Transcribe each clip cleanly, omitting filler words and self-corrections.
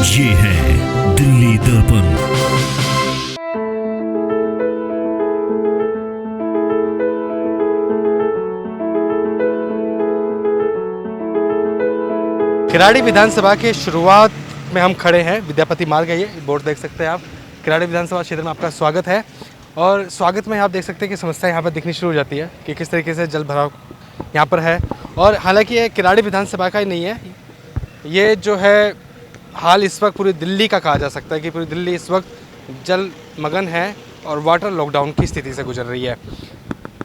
ये है दिल्ली दर्पण। किराड़ी विधानसभा के शुरुआत में हम खड़े हैं। विद्यापति मार्ग है, ये बोर्ड देख सकते हैं आप। किराड़ी विधानसभा क्षेत्र में आपका स्वागत है। और स्वागत में आप देख सकते हैं कि समस्या यहाँ पर दिखनी शुरू हो जाती है कि किस तरीके से जल भराव यहाँ पर है। और हालांकि ये किराड़ी विधानसभा का ही नहीं है, ये जो है हाल इस वक्त पूरी दिल्ली का कहा जा सकता है कि पूरी दिल्ली इस वक्त जलमग्न है और वाटर लॉकडाउन की स्थिति से गुजर रही है।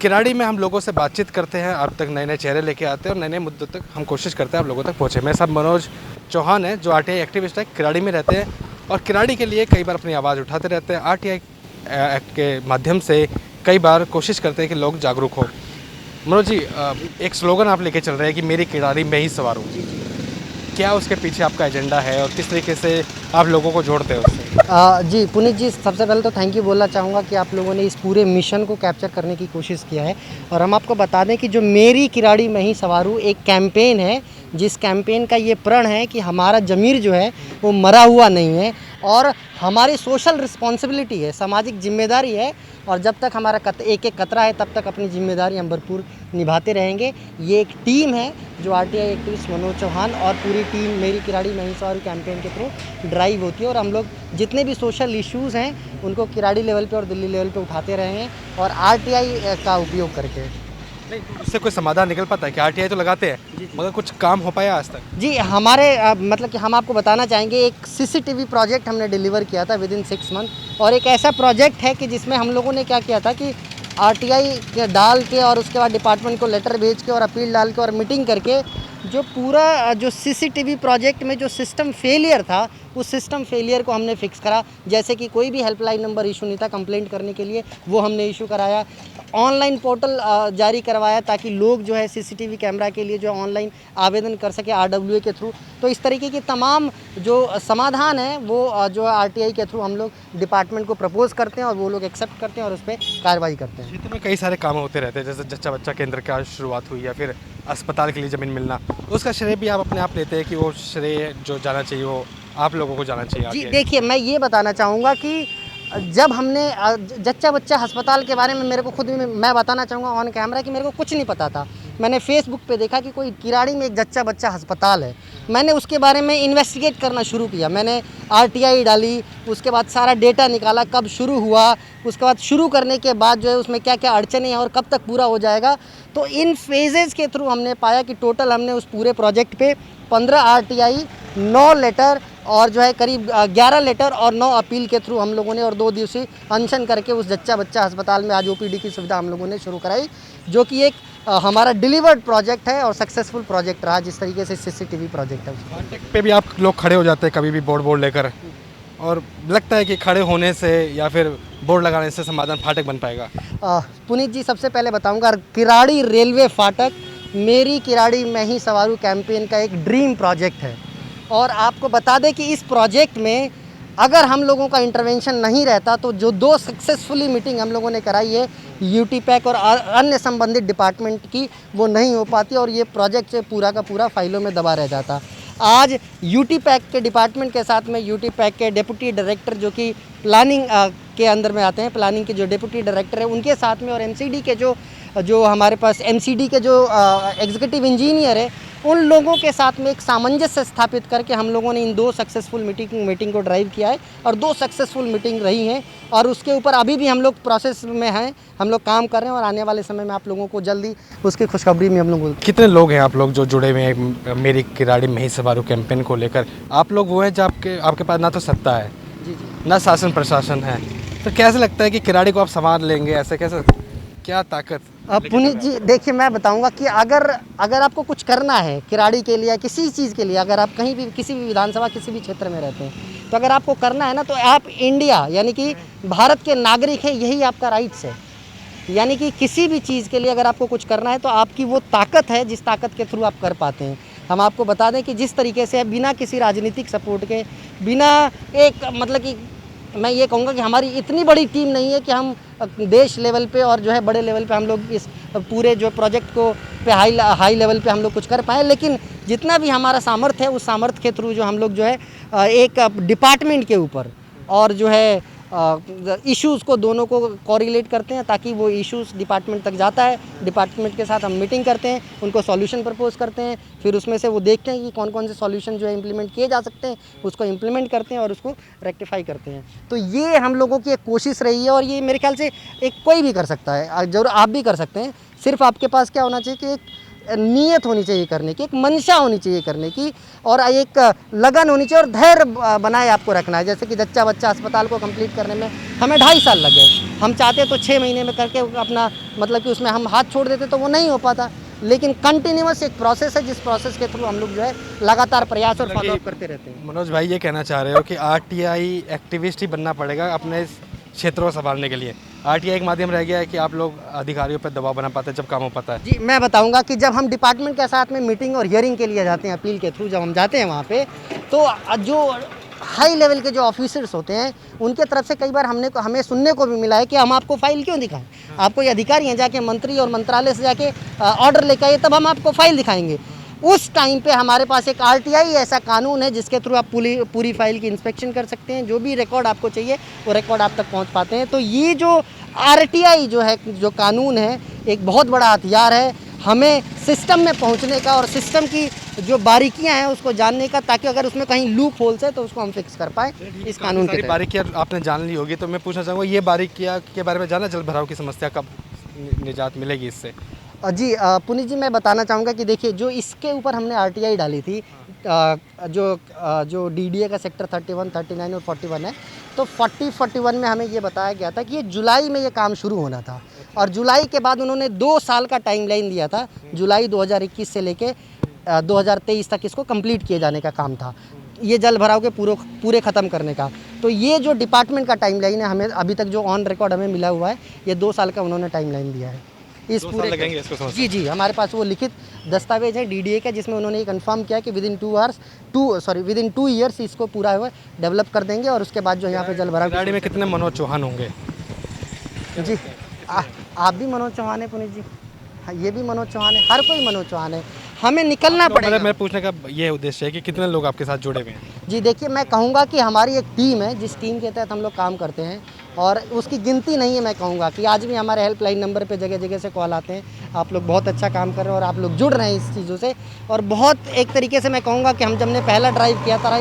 किराड़ी में हम लोगों से बातचीत करते हैं, अब तक नए नए चेहरे लेके आते हैं और नए नए मुद्दों तक हम कोशिश करते हैं आप लोगों तक पहुँचे। मेरे साथ मनोज चौहान है जो आरटीआई एक्टिविस्ट है, किराड़ी में रहते हैं और किराड़ी के लिए कई बार अपनी आवाज़ उठाते रहते हैं। आरटीआई एक्ट के माध्यम से कई बार कोशिश करते हैं कि लोग जागरूक हो। मनोज जी, एक स्लोगन आप लेके चल रहे हैं कि मेरी किराड़ी मैं ही सवारूँ, क्या उसके पीछे आपका एजेंडा है और किस तरीके से आप लोगों को जोड़ते हो उससे? जी पुनीत जी, सबसे पहले तो थैंक यू बोलना चाहूँगा कि आप लोगों ने इस पूरे मिशन को कैप्चर करने की कोशिश किया है। और हम आपको बता दें कि जो मेरी किराड़ी मैं ही सवारूँ एक कैंपेन है, जिस कैंपेन का ये प्रण है कि हमारा ज़मीर जो है वो मरा हुआ नहीं है और हमारी सोशल रिस्पॉन्सिबिलिटी है, सामाजिक जिम्मेदारी है। और जब तक हमारा एक एक कतरा है तब तक अपनी जिम्मेदारी हम भरपूर निभाते रहेंगे। ये एक टीम है जो आरटीआई एक्टिविस्ट मनोज चौहान और पूरी टीम मेरी किराड़ी मैं ही सवारूँ कैंपेन के थ्रू ड्राइव होती है। और हम लोग जितने भी सोशल इश्यूज़ हैं उनको किराड़ी लेवल पे और दिल्ली लेवल पे उठाते रहे हैं और आरटीआई का उपयोग करके। नहीं, इससे कोई समाधान निकल पाता है कि आरटीआई तो लगाते हैं मगर कुछ काम हो पाया आज तक? जी, हमारे मतलब कि हम आपको बताना चाहेंगे, एक सीसीटीवी प्रोजेक्ट हमने डिलीवर किया था विदिन 6 मंथ। और एक ऐसा प्रोजेक्ट है कि जिसमें हम लोगों ने क्या किया था कि आरटीआई के डाल के और उसके बाद डिपार्टमेंट को लेटर भेज के और अपील डाल के और मीटिंग करके जो पूरा जो सीसीटीवी प्रोजेक्ट में जो सिस्टम फेलियर था उस सिस्टम फेलियर को हमने फिक्स करा। जैसे कि कोई भी हेल्पलाइन नंबर इशू नहीं था कंप्लेंट करने के लिए, वो हमने इशू कराया। ऑनलाइन पोर्टल जारी करवाया ताकि लोग जो है सीसीटीवी कैमरा के लिए जो ऑनलाइन आवेदन कर सके आरडब्ल्यूए के थ्रू। तो इस तरीके की तमाम जो समाधान है वो जो आरटीआई के थ्रू हम लोग डिपार्टमेंट को प्रपोज करते हैं और वो लोग एक्सेप्ट करते हैं और उस पर कार्रवाई करते हैं। क्षेत्र में कई सारे काम होते रहते हैं, जैसे जच्चा बच्चा केंद्र का शुरुआत हुई या फिर अस्पताल के लिए ज़मीन मिलना, उसका श्रेय भी आप अपने आप लेते हैं कि वो श्रेय जो जाना चाहिए वो आप लोगों को जाना चाहिए? जी देखिए, मैं ये बताना चाहूँगा कि जब हमने जच्चा बच्चा अस्पताल के बारे में मेरे को खुद भी मैं बताना चाहूँगा ऑन कैमरा कि मेरे को कुछ नहीं पता था। मैंने फेसबुक पे देखा कि कोई किराड़ी में एक जच्चा बच्चा अस्पताल है। मैंने उसके बारे में इन्वेस्टिगेट करना शुरू किया। मैंने आरटीआई डाली, उसके बाद सारा डेटा निकाला कब शुरू हुआ, उसके बाद शुरू करने के बाद जो है उसमें क्या क्या अड़चनें हैं और कब तक पूरा हो जाएगा। तो इन फेजेज़ के थ्रू हमने पाया कि टोटल हमने उस पूरे प्रोजेक्ट पे 15 आरटीआई, 9 लेटर और जो है करीब 11 लेटर और 9 अपील के थ्रू हम लोगों ने और 2 दिवसीय अनशन करके उस जच्चा बच्चा अस्पताल में आज ओपीडी की सुविधा हम लोगों ने शुरू कराई, जो कि एक हमारा डिलीवर्ड प्रोजेक्ट है और सक्सेसफुल प्रोजेक्ट रहा। जिस तरीके से सीसीटीवी प्रोजेक्ट है फाटक पे भी आप लोग खड़े हो जाते हैं कभी भी बोर्ड लेकर, और लगता है कि खड़े होने से या फिर बोर्ड लगाने से समाधान फाटक बन पाएगा? पुनीत जी, सबसे पहले बताऊंगा, किराड़ी रेलवे फाटक मेरी किराड़ी मैं ही सवारूँ कैंपेन का एक ड्रीम प्रोजेक्ट है। और आपको बता दें कि इस प्रोजेक्ट में अगर हम लोगों का इंटरवेंशन नहीं रहता तो जो 2 सक्सेसफुली मीटिंग हम लोगों ने कराई है यूटी पैक और अन्य संबंधित डिपार्टमेंट की, वो नहीं हो पाती और ये प्रोजेक्ट से पूरा का पूरा फाइलों में दबा रह जाता। आज यूटी पैक के डिपार्टमेंट के साथ में यूटी पैक के डिप्टी डायरेक्टर जो कि प्लानिंग के अंदर में आते हैं, प्लानिंग के जो डिप्टी डायरेक्टर है उनके साथ में और एमसीडी के जो हमारे पास एमसीडी के जो एग्जीक्यूटिव इंजीनियर है उन लोगों के साथ में एक सामंजस्य स्थापित करके हम लोगों ने इन 2 सक्सेसफुल मीटिंग को ड्राइव किया है और 2 सक्सेसफुल मीटिंग रही हैं। और उसके ऊपर अभी भी हम लोग प्रोसेस में हैं, हम लोग काम कर रहे हैं और आने वाले समय में आप लोगों को जल्दी उसकी खुशखबरी में हम लोग। कितने लोग हैं आप लोग जो जुड़े हुए हैं मेरी किराड़ी मैं ही सवारूँ कैंपेन को लेकर? आप लोग वो हैं जो आपके पास ना तो सत्ता है ना शासन प्रशासन है, तो कैसे लगता है कि किराड़ी को आप संभाल लेंगे? ऐसे कैसे, क्या ताकत? पुनीत जी देखिए, मैं बताऊंगा कि अगर आपको कुछ करना है किराड़ी के लिए, किसी चीज़ के लिए, अगर आप कहीं भी किसी भी विधानसभा किसी भी क्षेत्र में रहते हैं तो अगर आपको करना है ना तो आप इंडिया यानी कि भारत के नागरिक हैं, यही आपका राइट्स है। यानी कि किसी भी चीज़ के लिए अगर आपको कुछ करना है तो आपकी वो ताकत है जिस ताकत के थ्रू आप कर पाते हैं। हम आपको बता दें कि जिस तरीके से बिना किसी राजनीतिक सपोर्ट के, बिना एक मतलब कि मैं ये कहूँगा कि हमारी इतनी बड़ी टीम नहीं है कि हम देश लेवल पे और जो है बड़े लेवल पे हम लोग इस पूरे जो प्रोजेक्ट को पे हाई लेवल पे हम लोग कुछ कर पाए, लेकिन जितना भी हमारा सामर्थ्य है उस सामर्थ्य के थ्रू जो हम लोग जो है एक डिपार्टमेंट के ऊपर और जो है इश्यूज़ को दोनों को कोरिलेट करते हैं ताकि वो इश्यूज़ डिपार्टमेंट तक जाता है। डिपार्टमेंट के साथ हम मीटिंग करते हैं, उनको सॉल्यूशन प्रपोज करते हैं, फिर उसमें से वो देखते हैं कि कौन कौन से सॉल्यूशन जो है इम्प्लीमेंट किए जा सकते हैं, उसको इम्प्लीमेंट करते हैं और उसको रेक्टिफाई करते हैं। तो ये हम लोगों की एक कोशिश रही है और ये मेरे ख्याल से एक कोई भी कर सकता है, जरूर आप भी कर सकते हैं। सिर्फ आपके पास क्या होना चाहिए कि एक नीयत होनी चाहिए करने की, एक मंशा होनी चाहिए करने की और एक लगन होनी चाहिए और धैर्य बनाए आपको रखना है। जैसे कि जच्चा बच्चा अस्पताल को कंप्लीट करने में हमें 2.5 साल लगे, हम चाहते तो 6 महीने में करके अपना मतलब कि उसमें हम हाथ छोड़ देते तो वो नहीं हो पाता। लेकिन कंटिन्यूअस एक प्रोसेस है जिस प्रोसेस के थ्रू हम लोग जो है लगातार प्रयास और फॉलोअप करते रहते हैं। मनोज भाई ये कहना चाह रहे हो कि आरटीआई एक्टिविस्ट ही बनना पड़ेगा अपने क्षेत्रों को संभालने के लिए? आरटीआई एक माध्यम रह गया है कि आप लोग अधिकारियों पर दबाव बना पाते हैं जब काम हो पाता है। जी मैं बताऊंगा कि जब हम डिपार्टमेंट के साथ में मीटिंग और हियरिंग के लिए जाते हैं, अपील के थ्रू जब हम जाते हैं वहाँ पे, तो जो हाई लेवल के जो ऑफिसर्स होते हैं उनके तरफ से कई बार हमें सुनने को भी मिला है कि हम आपको फाइल क्यों दिखाएं, आपको ये अधिकारी हैं जाके मंत्री और मंत्रालय से जाके ऑर्डर लेकर आइए तब हम आपको फाइल दिखाएंगे। उस टाइम पे हमारे पास एक आरटीआई ऐसा कानून है जिसके थ्रू आप पूरी फाइल की इंस्पेक्शन कर सकते हैं, जो भी रिकॉर्ड आपको चाहिए वो रिकॉर्ड आप तक पहुंच पाते हैं। तो ये जो आरटीआई जो है, जो कानून है, एक बहुत बड़ा हथियार है हमें सिस्टम में पहुंचने का और सिस्टम की जो बारीकियां हैं उसको जानने का, ताकि अगर उसमें कहीं लूप होल्स है तो उसको हम फिक्स कर पाए इस कानून के तहत। बारीकियां आपने जान ली होगी, तो मैं पूछना चाहूँगा ये बारीकियां के बारे में जाना, जल भराव की समस्या कब निजात मिलेगी इससे? जी पुनीत जी मैं बताना चाहूँगा कि देखिए जो इसके ऊपर हमने आरटीआई डाली थी, जो डीडीए का सेक्टर 31, 39 और 41 है, तो 41 में हमें ये बताया गया था कि ये जुलाई में ये काम शुरू होना था और जुलाई के बाद उन्होंने 2 साल का टाइमलाइन दिया था। जुलाई 2021 से लेके 2023 तक इसको कंप्लीट किए जाने का काम था, ये जल भराव के पूरे ख़त्म करने का। तो ये जो डिपार्टमेंट का टाइमलाइन है, हमें अभी तक जो ऑन रिकॉर्ड हमें मिला हुआ है, ये 2 साल का उन्होंने टाइमलाइन दिया है इस पूरे लगेंगे इसको समझ। जी हमारे पास वो लिखित दस्तावेज है डीडीए का, जिसमें उन्होंने ये कंफर्म किया कि विदिन 2 ईयर्स इसको पूरा हुआ डेवलप कर देंगे और उसके बाद जो यहाँ पे जल भराव। गाड़ी में कितने मनोज चौहान होंगे? जी आप भी मनोज चौहान है पुनीत जी, हाँ ये भी मनोज चौहान है, हर कोई मनोज चौहान है, हमें निकलना पड़ेगा। मैं पूछने का ये उद्देश्य है कि कितने लोग आपके साथ जुड़े हुए हैं? जी देखिए मैं कहूँगा कि हमारी एक टीम है जिस टीम के तहत हम लोग काम करते हैं और उसकी गिनती नहीं है। मैं कहूँगा कि आज भी हमारे हेल्पलाइन नंबर पे जगह जगह से कॉल आते हैं, आप लोग बहुत अच्छा काम कर रहे हैं और आप लोग जुड़ रहे हैं इस चीज़ों से। और बहुत एक तरीके से मैं कहूँगा कि हम जब ने पहला ड्राइव किया था,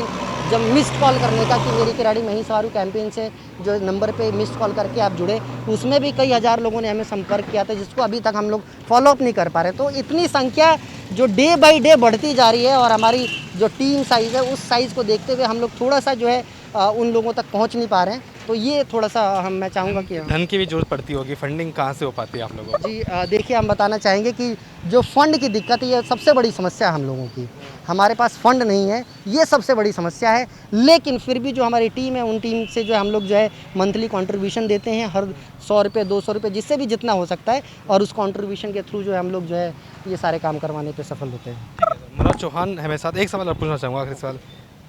जब मिस्ड कॉल करने का कि मेरी किराड़ी मैं ही सवारू कैंपेन से जो नंबर पे मिस्ड कॉल करके आप जुड़े, उसमें भी कई हज़ार लोगों ने हमें संपर्क किया था, जिसको अभी तक हम लोग फॉलोअप नहीं कर पा रहे। तो इतनी संख्या जो डे बाई डे बढ़ती जा रही है और हमारी जो टीम साइज़ है उस साइज़ को देखते हुए हम लोग थोड़ा सा जो है उन लोगों तक पहुंच नहीं पा रहे हैं। तो ये थोड़ा सा मैं चाहूँगा कि धन की भी जरूरत पड़ती होगी, फंडिंग कहाँ से हो पाती है आप लोगों को? जी देखिए हम बताना चाहेंगे कि जो फंड की दिक्कत है ये सबसे बड़ी समस्या है हम लोगों की, हमारे पास फंड नहीं है, ये सबसे बड़ी समस्या है। लेकिन फिर भी जो हमारी टीम है उन टीम से जो है हम लोग जो है मंथली कंट्रीब्यूशन देते हैं, हर 100 रुपये 200 रुपये जिससे भी जितना हो सकता है, और उस कंट्रीब्यूशन के थ्रू जो है हम लोग जो है ये सारे काम करवाने पे सफल होते हैं। मनोज चौहान हमें साथ एक सवाल और पूछना चाहूँगा, आखिरी सवाल।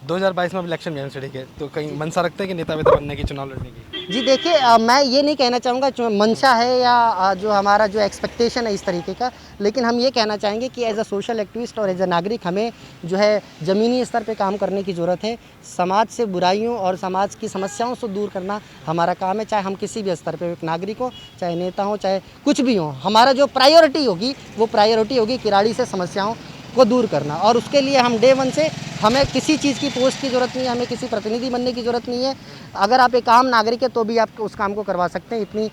2022 में इलेक्शन में ठीक है, तो कहीं मंशा रखते हैं कि नेता वेता बनने की, चुनाव लड़ने की? जी देखिए मैं ये नहीं कहना चाहूँगा मंशा है या जो हमारा जो एक्सपेक्टेशन है इस तरीके का, लेकिन हम ये कहना चाहेंगे कि एज अ सोशल एक्टिविस्ट और एज अ नागरिक हमें जो है ज़मीनी स्तर पे काम करने की ज़रूरत है। समाज से बुराइयों और समाज की समस्याओं से दूर करना हमारा काम है, चाहे हम किसी भी स्तर पे एक नागरिक हो, चाहे नेता हो, चाहे कुछ भी हो। हमारा जो प्रायोरिटी होगी वो प्रायोरिटी होगी किराड़ी से समस्याओं को दूर करना, और उसके लिए हम डे 1 से हमें किसी चीज़ की पोस्ट की ज़रूरत नहीं है, हमें किसी प्रतिनिधि बनने की ज़रूरत नहीं है। अगर आप एक आम नागरिक है तो भी आप उस काम को करवा सकते हैं। इतनी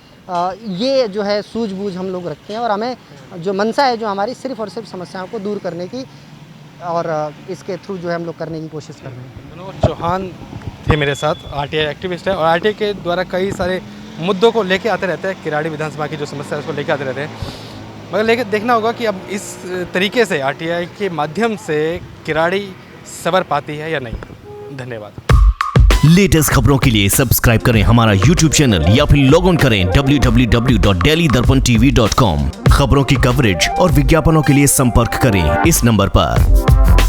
ये जो है सूझबूझ हम लोग रखते हैं और हमें जो मंशा है जो हमारी सिर्फ़ और सिर्फ समस्याओं को दूर करने की, और इसके थ्रू जो है हम लोग करने की कोशिश कर रहे हैं। मनोज चौहान थे मेरे साथ, आरटीआई एक्टिविस्ट है और आरटीआई के द्वारा कई सारे मुद्दों को लेके आते रहते हैं, किराड़ी विधानसभा की जो समस्या है उसको लेके आते रहते हैं। मगर लेकिन देखना होगा कि अब इस तरीके से आरटीआई के माध्यम से किराड़ी सवर पाती है या नहीं। धन्यवाद। लेटेस्ट खबरों के लिए सब्सक्राइब करें हमारा YouTube चैनल या फिर लॉग ऑन करें www.delhidarpantv.com। खबरों की कवरेज और विज्ञापनों के लिए संपर्क करें इस नंबर पर।